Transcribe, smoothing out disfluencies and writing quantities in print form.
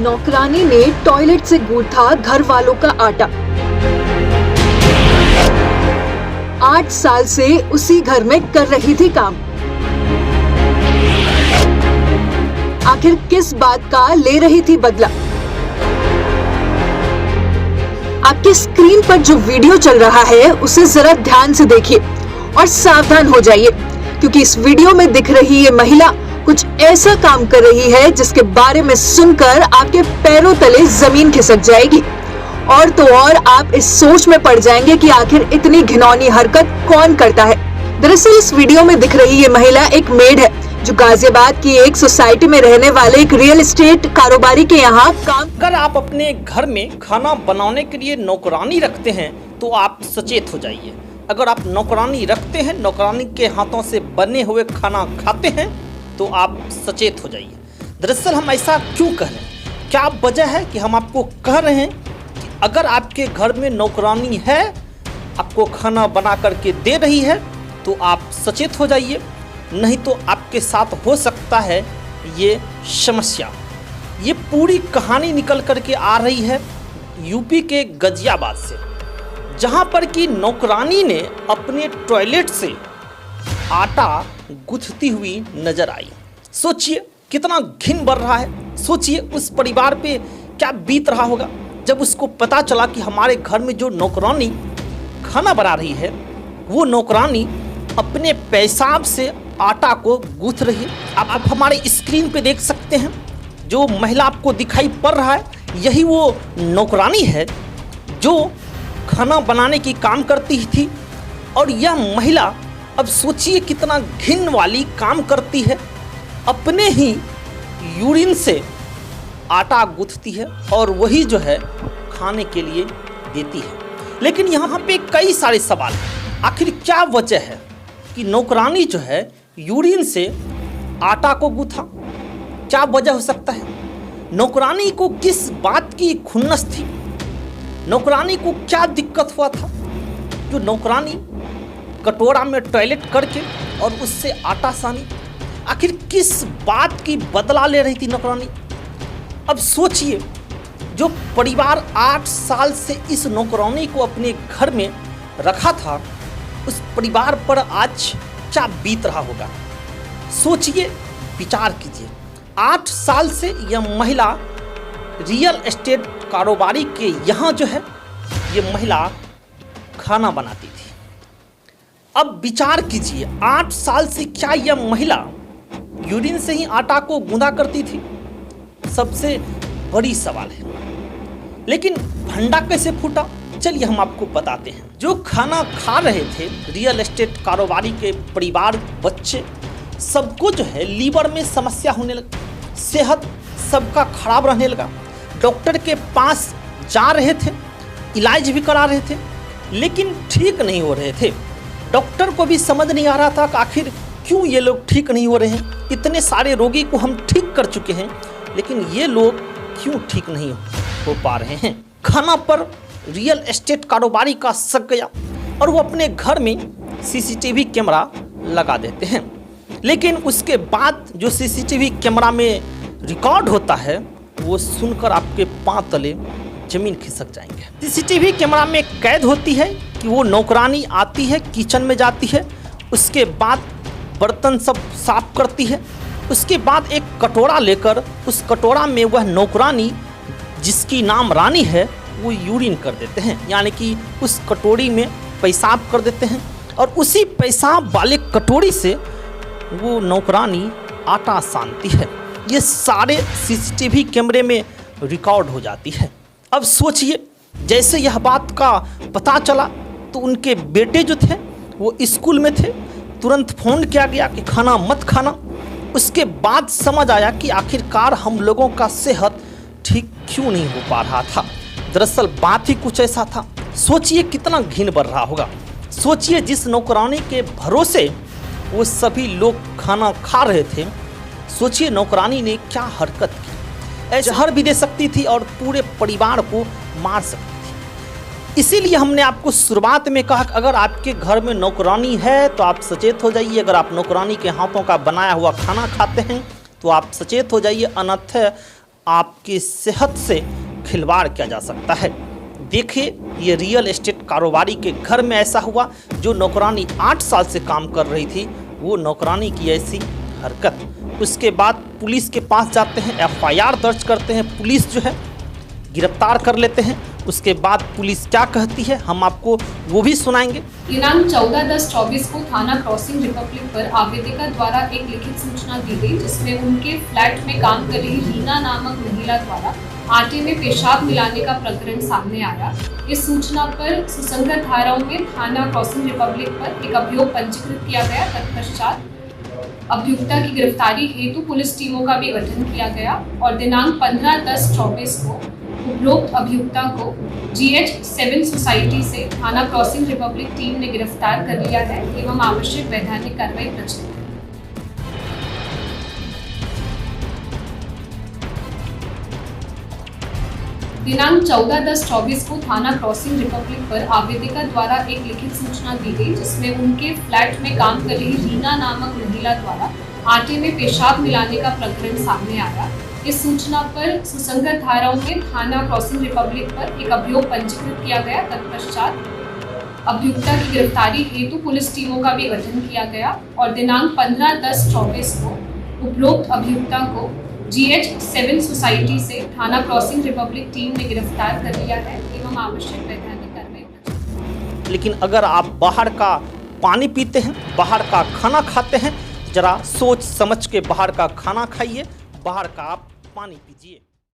नौकरानी ने टॉयलेट से गूंथा घर वालों का आटा। 8 साल से उसी घर में कर रही थी काम। आखिर किस बात का ले रही थी बदला? आपके स्क्रीन पर जो वीडियो चल रहा है उसे जरा ध्यान से देखिए और सावधान हो जाइए, क्योंकि इस वीडियो में दिख रही ये महिला कुछ ऐसा काम कर रही है जिसके बारे में सुनकर आपके पैरों तले जमीन खिसक जाएगी। और तो और आप इस सोच में पड़ जाएंगे कि आखिर इतनी घिनौनी हरकत कौन करता है। दरअसल इस वीडियो में दिख रही ये महिला एक मेड है जो गाजियाबाद की एक सोसाइटी में रहने वाले एक रियल एस्टेट कारोबारी के यहाँ काम। अगर आप अपने घर में खाना बनाने के लिए नौकरानी रखते हैं तो आप सचेत हो जाइए। अगर आप नौकरानी रखते हैं, नौकरानी के हाथों से बने हुए खाना खाते हैं तो आप सचेत हो जाइए। दरअसल हम ऐसा क्यों कह रहे हैं? क्या वजह है कि हम आपको कह रहे हैं कि अगर आपके घर में नौकरानी है, आपको खाना बना करके दे रही है तो आप सचेत हो जाइए, नहीं तो आपके साथ हो सकता है ये समस्या। ये पूरी कहानी निकल करके आ रही है यूपी के गाजियाबाद से, जहाँ पर कि नौकरानी ने अपने टॉयलेट से आटा गूंथती हुई नजर आई। सोचिए कितना घिन बढ़ रहा है। सोचिए उस परिवार पे क्या बीत रहा होगा जब उसको पता चला कि हमारे घर में जो नौकरानी खाना बना रही है वो नौकरानी अपने पेशाब से आटा को गूंथ रही है। आप हमारे स्क्रीन पे देख सकते हैं, जो महिला आपको दिखाई पड़ रहा है यही वो नौकरानी है जो खाना बनाने की काम करती थी। और यह महिला, अब सोचिए कितना घिन वाली काम करती है, अपने ही यूरिन से आटा गूंथती है और वही जो है खाने के लिए देती है। लेकिन यहाँ पे कई सारे सवाल हैं। आखिर क्या वजह है कि नौकरानी जो है यूरिन से आटा को गूंथा? क्या वजह हो सकता है? नौकरानी को किस बात की खुन्नस थी? नौकरानी को क्या दिक्कत हुआ था जो नौकरानी कटोरा में टॉयलेट करके और उससे आटा सानी? आखिर किस बात की बदला ले रही थी नौकरानी? अब सोचिए, जो परिवार 8 साल से इस नौकरानी को अपने घर में रखा था, उस परिवार पर आज क्या बीत रहा होगा। सोचिए, विचार कीजिए। 8 साल से यह महिला रियल एस्टेट कारोबारी के यहाँ जो है ये महिला खाना बनाती थी। अब विचार कीजिए, 8 साल से क्या यह महिला यूरिन से ही आटा को गूंदा करती थी? सबसे बड़ी सवाल है। लेकिन भंडा कैसे फूटा? चलिए हम आपको बताते हैं। जो खाना खा रहे थे रियल एस्टेट कारोबारी के परिवार, बच्चे, सबको जो है लीवर में समस्या होने लगी, सेहत सबका खराब रहने लगा। डॉक्टर के पास जा रहे थे, इलाज भी करा रहे थे, लेकिन ठीक नहीं हो रहे थे। डॉक्टर को भी समझ नहीं आ रहा था कि आखिर क्यों ये लोग ठीक नहीं हो रहे हैं। इतने सारे रोगी को हम ठीक कर चुके हैं, लेकिन ये लोग क्यों ठीक नहीं हो पा रहे हैं। खाना पर रियल एस्टेट कारोबारी का शक गया और वो अपने घर में सीसीटीवी कैमरा लगा देते हैं। लेकिन उसके बाद जो सीसीटीवी कैमरा में रिकॉर्ड होता है वो सुनकर आपके पांव तले जमीन खिसक जाएंगे। सीसीटीवी कैमरा में कैद होती है कि वो नौकरानी आती है, किचन में जाती है, उसके बाद बर्तन सब साफ करती है, उसके बाद एक कटोरा लेकर उस कटोरा में वह नौकरानी जिसकी नाम रानी है वो यूरिन कर देते हैं, यानी कि उस कटोरी में पेशाब कर देते हैं और उसी पेशाब वाले कटोरी से वो नौकरानी आटा सानती है। ये सारे सीसीटीवी कैमरे में रिकॉर्ड हो जाती है। अब सोचिए, जैसे यह बात का पता चला तो उनके बेटे जो थे वो स्कूल में थे, तुरंत फ़ोन किया गया कि खाना मत खाना। उसके बाद समझ आया कि आखिरकार हम लोगों का सेहत ठीक क्यों नहीं हो पा रहा था। दरअसल बात ही कुछ ऐसा था। सोचिए कितना घिन बढ़ रहा होगा। सोचिए, जिस नौकरानी के भरोसे वो सभी लोग खाना खा रहे थे, सोचिए नौकरानी ने क्या हरकत की। जहर भी दे सकती थी और पूरे परिवार को मार सकती थी। इसीलिए हमने आपको शुरुआत में कहा कि अगर आपके घर में नौकरानी है तो आप सचेत हो जाइए। अगर आप नौकरानी के हाथों का बनाया हुआ खाना खाते हैं तो आप सचेत हो जाइए, अन्यथा आपकी सेहत से खिलवाड़ किया जा सकता है। देखिए, ये रियल एस्टेट कारोबारी के घर में ऐसा हुआ। जो नौकरानी 8 साल से काम कर रही थी, वो नौकरानी की ऐसी हरकत। उसके बाद पुलिस के पास जाते हैं, FIR दर्ज करते हैं, पुलिस जो है गिरफ्तार कर लेते हैं। उसके बाद पुलिस क्या कहती है हम आपको वो भी सुनाएंगे। दिनांक 14/10/24 को थाना क्रॉसिंग रिपब्लिक पर आवेदिका द्वारा एक लिखित सूचना दी गई, जिसमें उनके फ्लैट में काम कर रही रीना नामक महिला द्वारा आटे में पेशाब मिलाने का प्रकरण सामने आया। इस सूचना पर सुसंगत धाराओं में थाना क्रॉसिंग रिपब्लिक पर एक अभियोग पंजीकृत किया गया। तत्पश्चात अभियुक्ता की गिरफ्तारी हेतु पुलिस टीमों का भी गठन किया गया और दिनांक 15/10/24 को उपरोक्त अभियुक्ता को GH7 सोसाइटी से थाना क्रॉसिंग रिपब्लिक टीम ने गिरफ्तार कर लिया है एवं आवश्यक वैधानिक कार्रवाई प्रचलित है। दिनांक 14/10/24 को थाना क्रॉसिंग रिपब्लिक पर आवेदिका द्वारा एक लिखित सूचना दी गई, जिसमें उनके फ्लैट में काम कर रही रीना नामक महिला द्वारा आटे में पेशाब मिलाने का प्रकरण सामने आया। इस सूचना पर सुसंगत धाराओं में थाना क्रॉसिंग रिपब्लिक पर एक अभियोग पंजीकृत किया गया। तत्पश्चात अभियुक्ता की गिरफ्तारी हेतु पुलिस टीमों का भी गठन किया गया और दिनांक 15/10/24 को उपरोक्त अभियुक्ता को GH7 सोसाइटी से थाना क्रॉसिंग रिपब्लिक टीम ने गिरफ्तार कर लिया है एवं आवश्यक वैधानिक कार्रवाई। लेकिन अगर आप बाहर का पानी पीते हैं, बाहर का खाना खाते हैं, जरा सोच समझ के बाहर का खाना खाइए, बाहर का आप पानी पीजिए।